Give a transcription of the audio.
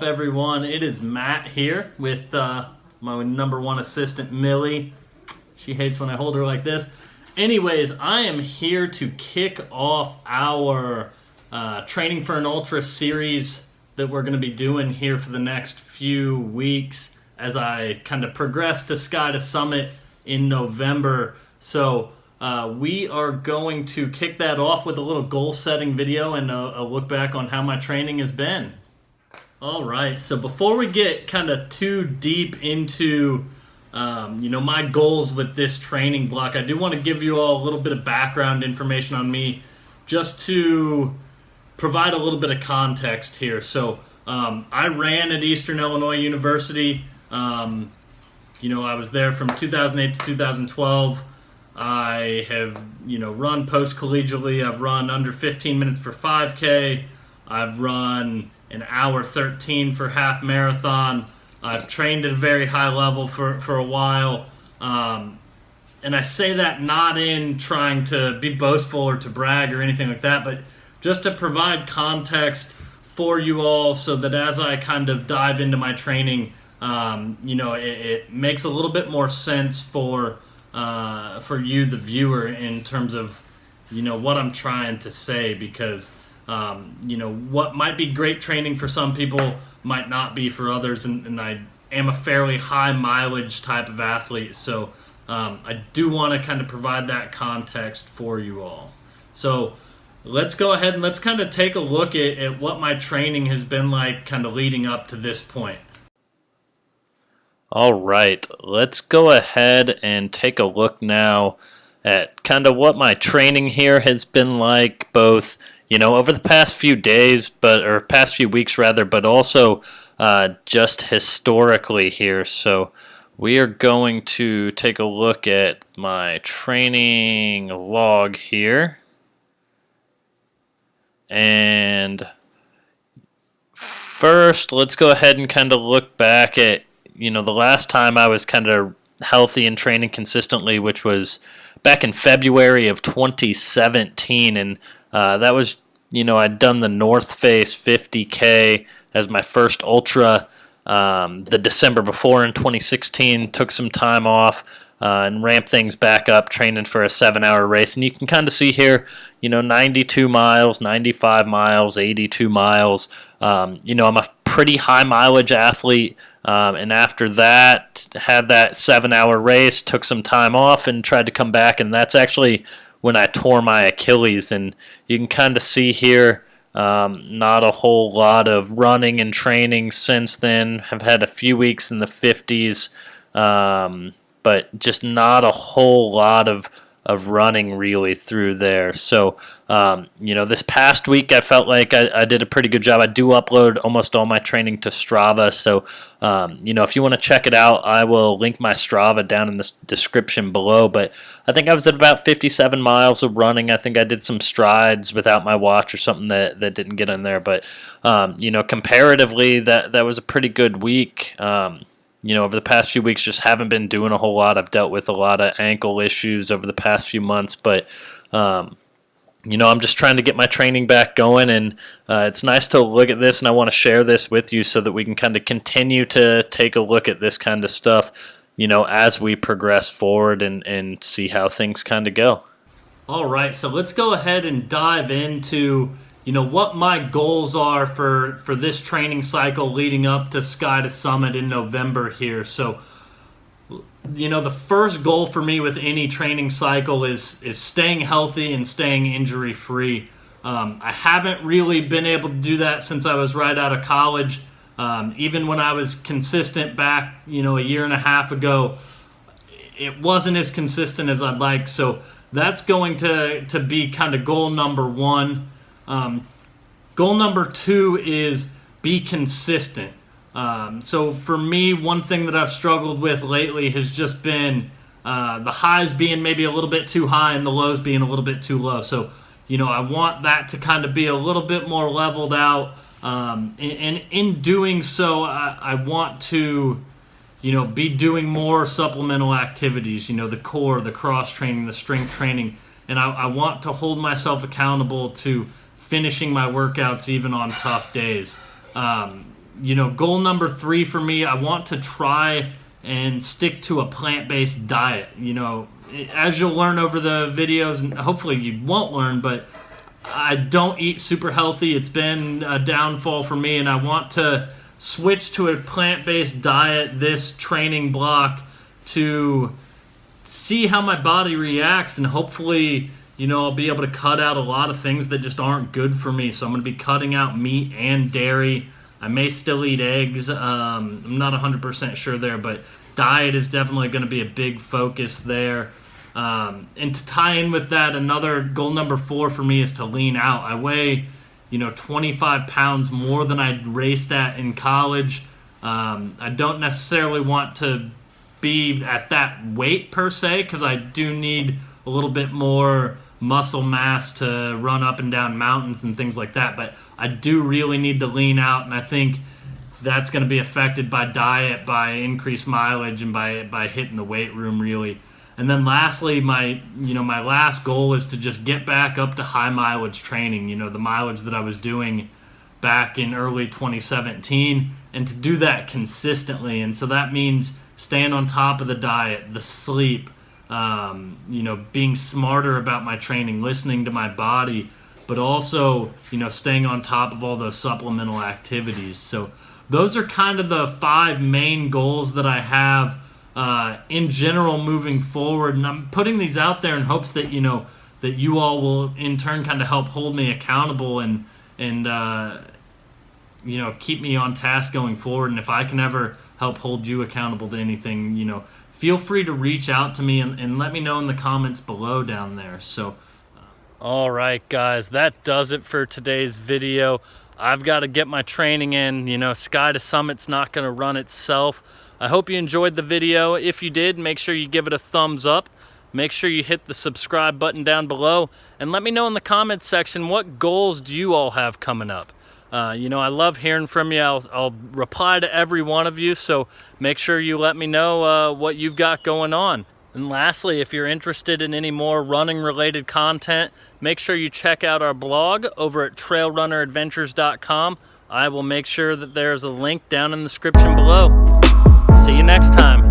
up, everyone? It is Matt here with my number one assistant, Millie. She hates when I hold her like this. Anyways, I am here to kick off our Training for an Ultra series that we're going to be doing here for the next few weeks as I kind of progress to Sky to Summit in November. So we are going to kick that off with a little goal setting video and a look back on how my training has been. All right, so before we get kind of too deep into my goals with this training block, I do want to give you all a little bit of background information on me just to provide a little bit of context here. So I ran at Eastern Illinois University. I was there from 2008 to 2012. I have, run post-collegiately. I've run under 15 minutes for 5K. I've run an hour 13 for half marathon. I've trained at a very high level for a while. And I say that not in trying to be boastful or to brag or anything like that, but just to provide context for you all so that as I kind of dive into my training, it makes a little bit more sense for you, the viewer, in terms of, what I'm trying to say, because, what might be great training for some people might not be for others, and I am a fairly high mileage type of athlete, so I do want to kind of provide that context for you all. So let's go ahead and let's kind of take a look at what my training has been like kind of leading up to this point. All right, let's go ahead and take a look now at kind of what my training here has been like, both, over the past few days, or past few weeks rather, but also just historically here. So we are going to take a look at my training log here. And first, let's go ahead and kind of look back at the last time I was kind of healthy and training consistently, which was back in February of 2017, and that was, I'd done the North Face 50K as my first ultra the December before in 2016, took some time off and ramped things back up, training for a 7-hour race, and you can kind of see here, 92 miles, 95 miles, 82 miles, I'm a pretty high mileage athlete. And after that, had that 7-hour race, took some time off and tried to come back, and that's actually when I tore my Achilles. And you can kind of see here, not a whole lot of running and training since then. Have had a few weeks in the 50s, but just not a whole lot of running really through there. So, this past week I felt like I did a pretty good job. I do upload almost all my training to Strava. So, if you want to check it out, I will link my Strava down in the description below. But I think I was at about 57 miles of running. I think I did some strides without my watch or something that didn't get in there. But, comparatively, that was a pretty good week. Over the past few weeks, just haven't been doing a whole lot. I've dealt with a lot of ankle issues over the past few months, but, I'm just trying to get my training back going, and it's nice to look at this, and I want to share this with you so that we can kind of continue to take a look at this kind of stuff, as we progress forward and see how things kind of go. All right, so let's go ahead and dive into what my goals are for this training cycle leading up to Sky to Summit in November here. So, the first goal for me with any training cycle is staying healthy and staying injury-free. I haven't really been able to do that since I was right out of college. Even when I was consistent back, a year and a half ago, it wasn't as consistent as I'd like. So that's going to be kind of goal number one. Goal number two is be consistent. So for me, one thing that I've struggled with lately has just been the highs being maybe a little bit too high and the lows being a little bit too low. So, I want that to kind of be a little bit more leveled out. And in doing so, I want to, be doing more supplemental activities, the core, the cross training, the strength training. And I want to hold myself accountable to finishing my workouts even on tough days. goal number 3 for me, I want to try and stick to a plant-based diet. As you'll learn over the videos, and hopefully you won't learn, but I don't eat super healthy. It's been a downfall for me, and I want to switch to a plant-based diet this training block to see how my body reacts, and hopefully, I'll be able to cut out a lot of things that just aren't good for me. So I'm going to be cutting out meat and dairy. I may still eat eggs. I'm not 100% sure there, but diet is definitely going to be a big focus there. And to tie in with that, another goal number 4 for me is to lean out. I weigh, 25 pounds more than I raced at in college. I don't necessarily want to be at that weight per se, because I do need a little bit more muscle mass to run up and down mountains and things like that, but I do really need to lean out, and I think that's going to be affected by diet, by increased mileage, and by hitting the weight room really. And then lastly, my last goal is to just get back up to high mileage training, the mileage that I was doing back in early 2017, and to do that consistently. And so that means staying on top of the diet, the sleep, being smarter about my training, listening to my body, but also, staying on top of all those supplemental activities. So those are kind of the 5 main goals that I have in general moving forward. And I'm putting these out there in hopes that, that you all will in turn kind of help hold me accountable and keep me on task going forward. And if I can ever help hold you accountable to anything, feel free to reach out to me and let me know in the comments below down there. So, all right, guys, that does it for today's video. I've got to get my training in. Sky to Summit's not going to run itself. I hope you enjoyed the video. If you did, make sure you give it a thumbs up. Make sure you hit the subscribe button down below. And let me know in the comments section, what goals do you all have coming up? I love hearing from you. I'll reply to every one of you, so make sure you let me know what you've got going on. And lastly, if you're interested in any more running-related content, make sure you check out our blog over at trailrunneradventures.com. I will make sure that there's a link down in the description below. See you next time.